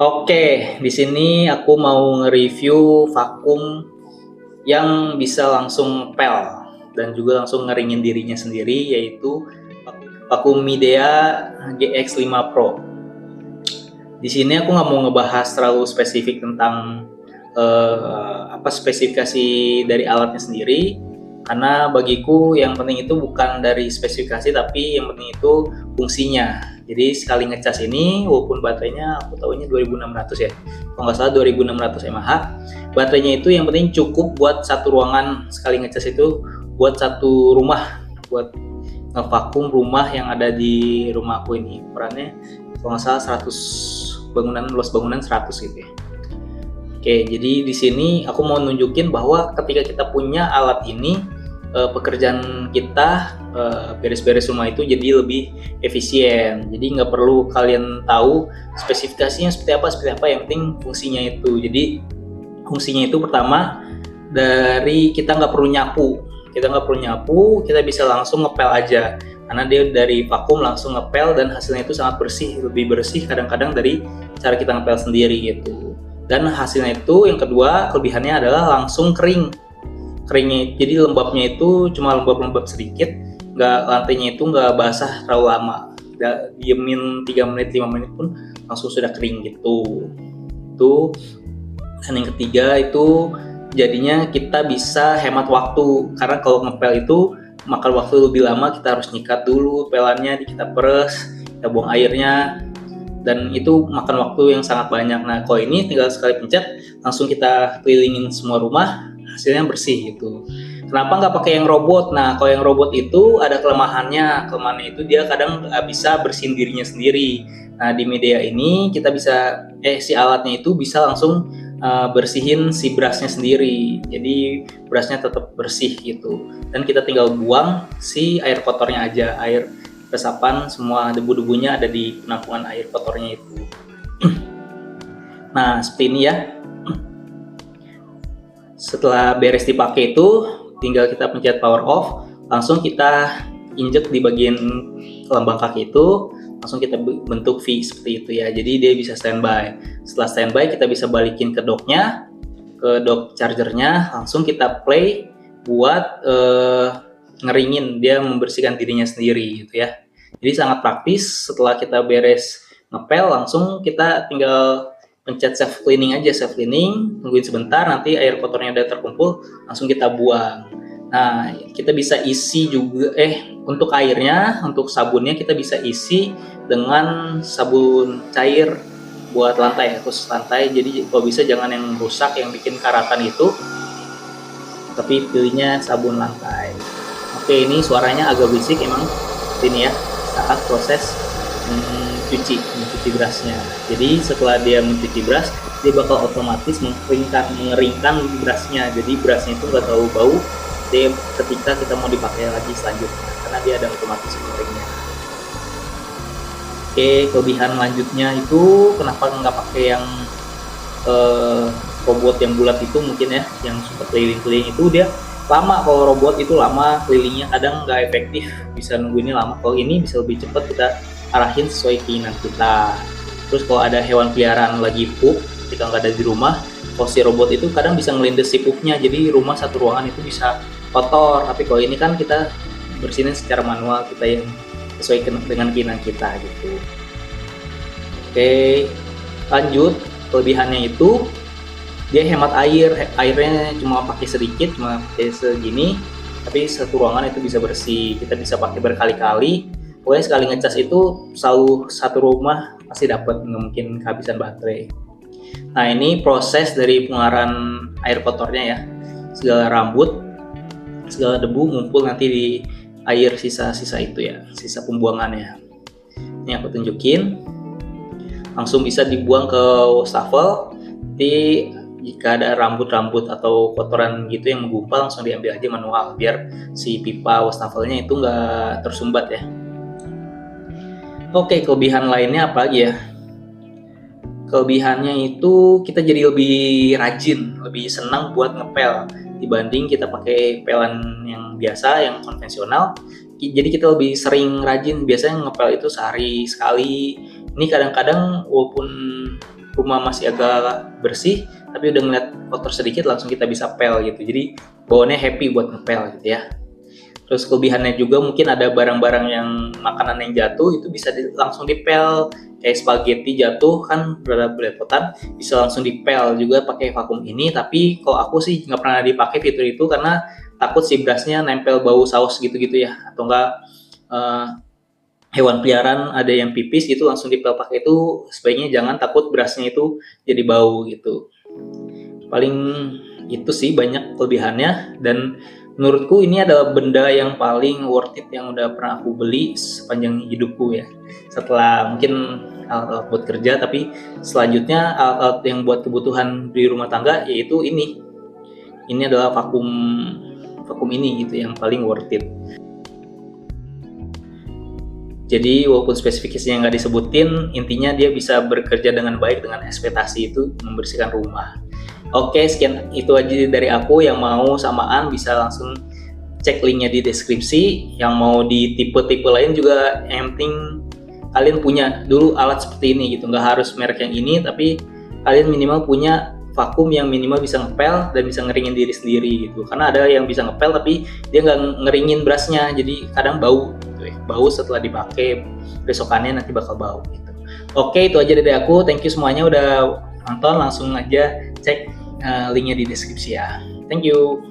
Oke, di sini aku mau nge-review vakum yang bisa langsung ngepel dan juga langsung ngeringin dirinya sendiri, yaitu vakum Midea GX5 Pro. Di sini aku nggak mau ngebahas terlalu spesifik tentang spesifikasi dari alatnya sendiri, karena bagiku yang penting itu bukan dari spesifikasi tapi yang penting itu fungsinya. Jadi sekali ngecas ini, walaupun baterainya aku tahunya 2600 ya, kalau nggak salah 2600 mAh, baterainya itu yang penting cukup buat satu ruangan. Sekali ngecas itu buat satu rumah, buat ngevakum rumah yang ada di rumah aku ini. Ukurannya kalau nggak salah 100 bangunan, luas bangunan 100 gitu ya. Oke, jadi di sini aku mau nunjukin bahwa ketika kita punya alat ini, pekerjaan kita beres-beres rumah itu jadi lebih efisien. Jadi nggak perlu kalian tahu spesifikasinya seperti apa, yang penting fungsinya itu. Jadi fungsinya itu pertama, dari kita nggak perlu nyapu, kita bisa langsung ngepel aja. Karena dia dari vakum langsung ngepel dan hasilnya itu sangat bersih, lebih bersih kadang-kadang dari cara kita ngepel sendiri gitu. Dan hasilnya itu yang kedua, kelebihannya adalah langsung keringnya, jadi lembabnya itu cuma lembab sedikit, lantainya itu nggak basah terlalu lama, diemin 3 menit 5 menit pun langsung sudah kering gitu. Dan yang ketiga itu jadinya kita bisa hemat waktu, karena kalau ngepel itu makan waktu lebih lama, kita harus nyikat dulu pelannya, kita peres, kita buang airnya, dan itu makan waktu yang sangat banyak. Nah, kalau ini tinggal sekali pencet langsung kita kelilingin semua rumah, hasilnya bersih gitu. Kenapa nggak pakai yang robot? Nah, kalau yang robot itu ada kelemahannya itu dia kadang nggak bisa bersihin dirinya sendiri. Nah, di Midea ini kita bisa si alatnya itu bisa langsung bersihin si berasnya sendiri, jadi berasnya tetap bersih gitu, dan kita tinggal buang si air kotornya aja, air resapan, semua debu-debunya ada di penampungan air kotornya itu. Nah, seperti ini ya. Setelah beres dipakai itu, tinggal kita pencet power off, langsung kita injek di bagian lambang kaki itu, langsung kita bentuk V seperti itu ya. Jadi dia bisa standby. Setelah standby, kita bisa balikin ke docknya, ke dock chargernya, langsung kita play buat ngeringin, dia membersihkan dirinya sendiri gitu ya. Jadi sangat praktis. Setelah kita beres ngepel, langsung kita tinggal pencet self cleaning aja, tungguin sebentar, nanti air kotornya udah terkumpul, langsung kita buang. Nah, kita bisa isi juga untuk airnya, untuk sabunnya kita bisa isi dengan sabun cair buat lantai, khusus lantai. Jadi kalau bisa jangan yang rusak, yang bikin karatan itu, tapi pilihnya sabun lantai. Oke, ini suaranya agak berisik emang ini ya, saat proses mencuci berasnya. Jadi setelah dia mencuci beras, dia bakal otomatis mengeringkan berasnya. Jadi berasnya itu nggak terlalu bau ketika kita mau dipakai lagi selanjutnya, karena dia ada otomatis mengeringnya. Oke, kelebihan lanjutnya itu kenapa nggak pakai yang robot yang bulat itu, mungkin ya, yang suka keliling-keliling itu dia lama. Kalau robot itu lama kelilingnya, kadang nggak efektif, bisa nungguinnya lama. Kalau ini bisa lebih cepat, kita arahin sesuai keinginan kita. Terus kalau ada hewan peliharaan lagi pup ketika nggak ada di rumah, kalau si robot itu kadang bisa ngelindes si pupnya, jadi rumah satu ruangan itu bisa kotor. Tapi kalau ini kan kita bersihin secara manual, kita yang sesuai dengan keinginan kita gitu. Oke, lanjut. Kelebihannya itu dia hemat airnya cuma pakai sedikit, cuma pakai segini, tapi satu ruangan itu bisa bersih. Kita bisa pakai berkali-kali. Pokoknya sekali ngecas itu selalu satu rumah pasti dapat, nggak mungkin kehabisan baterai. Nah, ini proses dari pengarahan air kotornya ya. Segala rambut, segala debu ngumpul nanti di air sisa-sisa itu ya, sisa pembuangannya. Ini aku tunjukin. Langsung bisa dibuang ke wastafel. Jadi jika ada rambut-rambut atau kotoran gitu yang menggumpal, langsung diambil aja manual, biar si pipa wastafelnya itu nggak tersumbat ya. Oke, kelebihan lainnya apa lagi ya? Kelebihannya itu kita jadi lebih rajin, lebih senang buat ngepel dibanding kita pakai pelan yang biasa, yang konvensional. Jadi kita lebih sering rajin, biasanya ngepel itu sehari sekali. Ini kadang-kadang walaupun rumah masih agak bersih tapi udah ngeliat kotor sedikit langsung kita bisa pel gitu, jadi bawaannya happy buat ngepel gitu ya. Terus kelebihannya juga mungkin ada barang-barang yang makanan yang jatuh itu bisa langsung dipel, kayak spaghetti jatuh kan berada belepotan, bisa langsung dipel juga pakai vakum ini. Tapi kalau aku sih nggak pernah dipakai fitur itu karena takut si berasnya nempel bau saus gitu-gitu ya, atau enggak hewan peliharaan ada yang pipis gitu langsung dipel pakai itu sebaiknya jangan, takut berasnya itu jadi bau gitu. Paling itu sih banyak kelebihannya, dan menurutku ini adalah benda yang paling worth it yang udah pernah aku beli sepanjang hidupku ya. Setelah mungkin alat-alat buat kerja, tapi selanjutnya alat-alat yang buat kebutuhan di rumah tangga yaitu ini. Ini adalah vakum ini gitu yang paling worth it. Jadi walaupun spesifikasinya nggak disebutin, intinya dia bisa bekerja dengan baik dengan ekspektasi itu membersihkan rumah. Oke, sekian itu aja dari aku. Yang mau samaan bisa langsung cek linknya di deskripsi. Yang mau di tipe-tipe lain juga, yang penting kalian punya dulu alat seperti ini gitu. Nggak harus merek yang ini, tapi kalian minimal punya vakum yang minimal bisa ngepel dan bisa ngeringin diri sendiri gitu. Karena ada yang bisa ngepel tapi dia nggak ngeringin berasnya, jadi kadang bau gitu ya. Bau setelah dipakai, besokannya nanti bakal bau gitu. Oke, itu aja dari aku. Thank you semuanya udah nonton. Langsung aja cek linknya di deskripsi ya. Thank you.